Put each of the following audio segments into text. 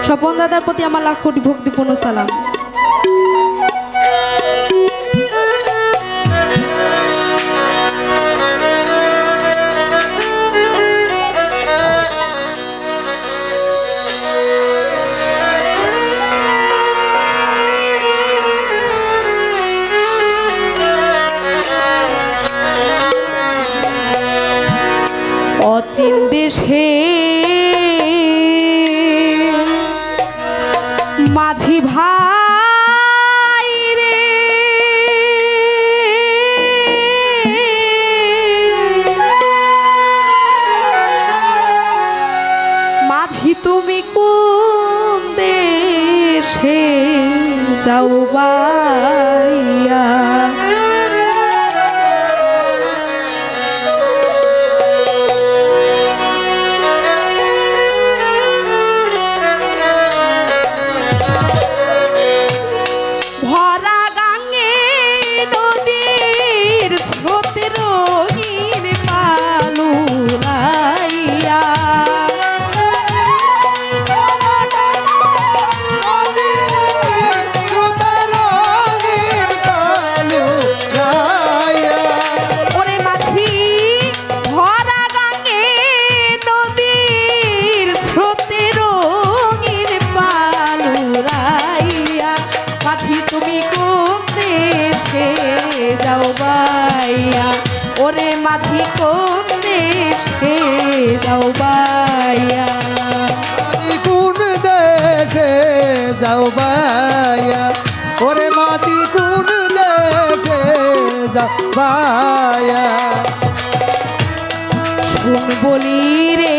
স্বপন দাদার প্রতি আমার লাখ কোটি ভক্তিপূর্ণ সালাম। অচিন দেশে মাঝি ভাই রে, মাঝি তুমি কোন দেশে যাও বাইয়া, ওরে মাঝি কোন দেশে যাও বাইয়া, কোন দেশে যাও বাইয়া, ওরে মাঝি কোন দেশে যাও বাইয়া। শুন বলি রে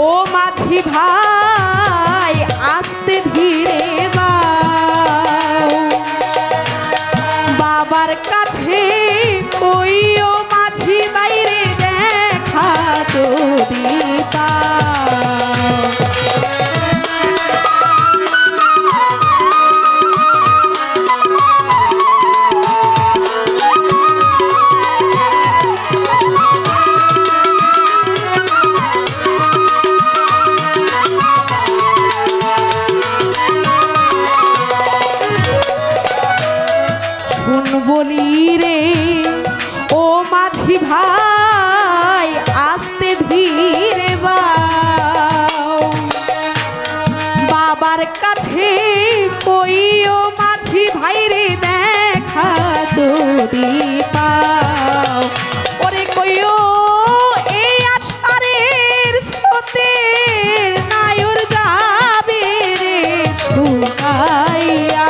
ও মাঝি ভাই আস্তে ধীরে বাও, বাবার কাছে কইও মাঝি বাইরে দেখা যদি পাও। শুন বলি রে ও মাঝি ভাই আস্তে ধীরে বাও, বাবার কাছে কইও মাঝি ভাইরে দেখা যদি পাও। ওরে কইও এই আষাঢ়ের স্রোতে নায়র যাবে রে শুকাইয়া,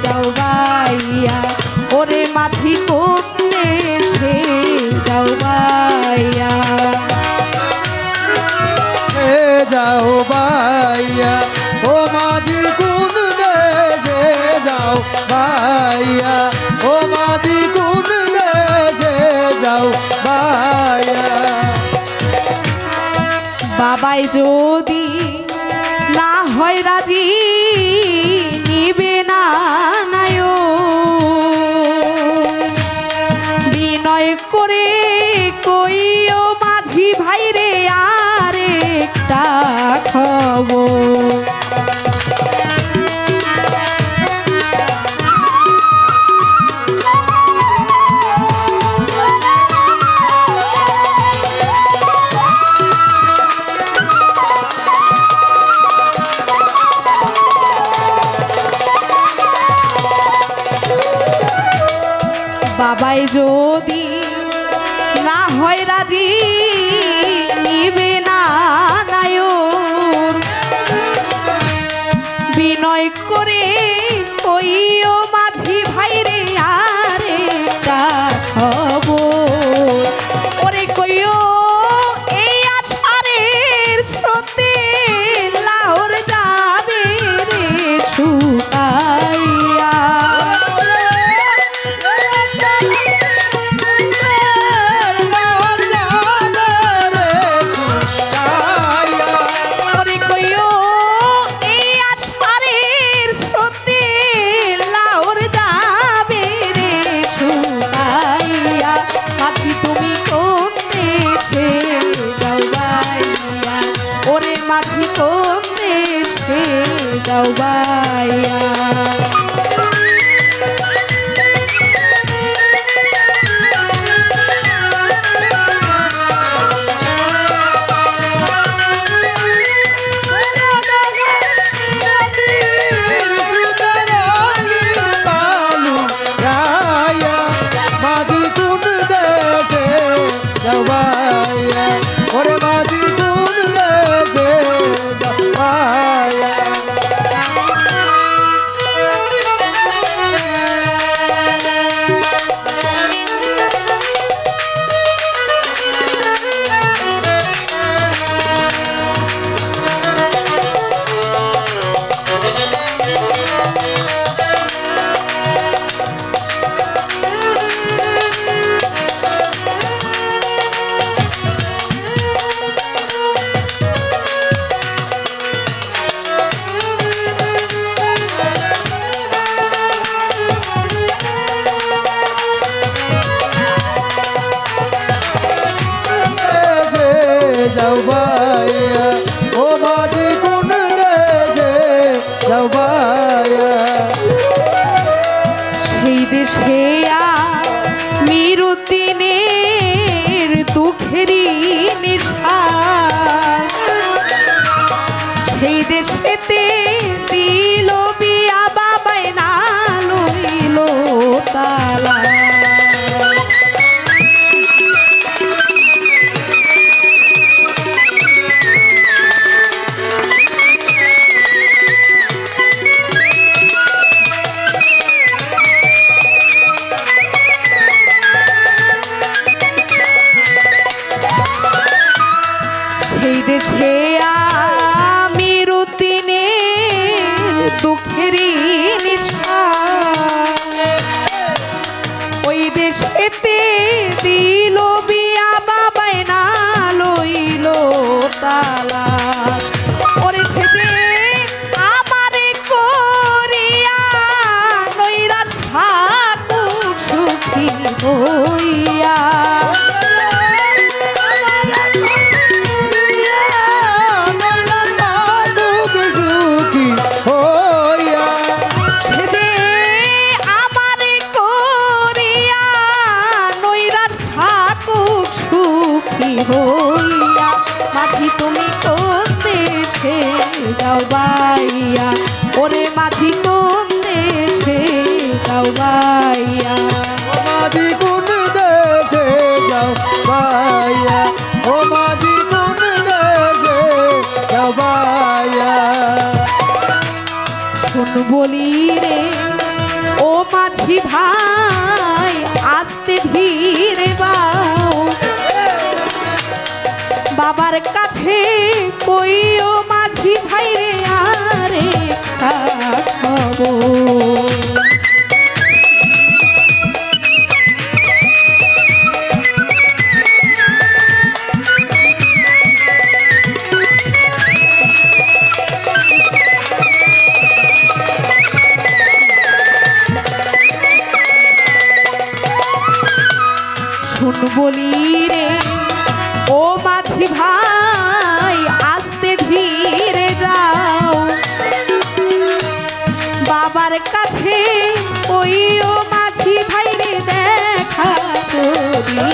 যাও বাইয়া, ওরে মাঝি কোন দেশে যাও বাইয়া, যাও বাইয়া, ও মাঝি কোন দেশে যাও বাইয়া, ও মাঝি কোন দেশে যাও বাইয়া। বাবাই যদি না হয় রাজি নিবে না নায়ো, বিনয় করে কইও মাঝি ভাইরে আর একটা খবর। বাবাই যদি না হয় রাজি নিবে না নায়র, বিনয় করে কইও মাঝি ভাইরে আর একটা খবর। ওরে কইও এই আষাঢ়ের স্রোতে লাহোর যাবে রে শুকাই, যে আমারে করিয়া নৈরার থাকুক সুখী হইয়া মাঝি তুমি কোন দেশে যাও বাইয়া ওরে মাঝি কোন দেশে যাও বাইয়া ও মাঝি কোন দেশে যাও বাইয়া ও মাঝি কোন দেশে যাও বাইয়া শোন বলি রে ও মাঝি ভাই আস্তে ধীরে বাও বাবার কাছে কই ও মাঝি ভাই রে আরে খাবো শোন বলি রে ও মাঝি ভাই আস্তে ধীরে যাও বাবার কাছে ওই ও মাঝি ভাই রে দেখা করি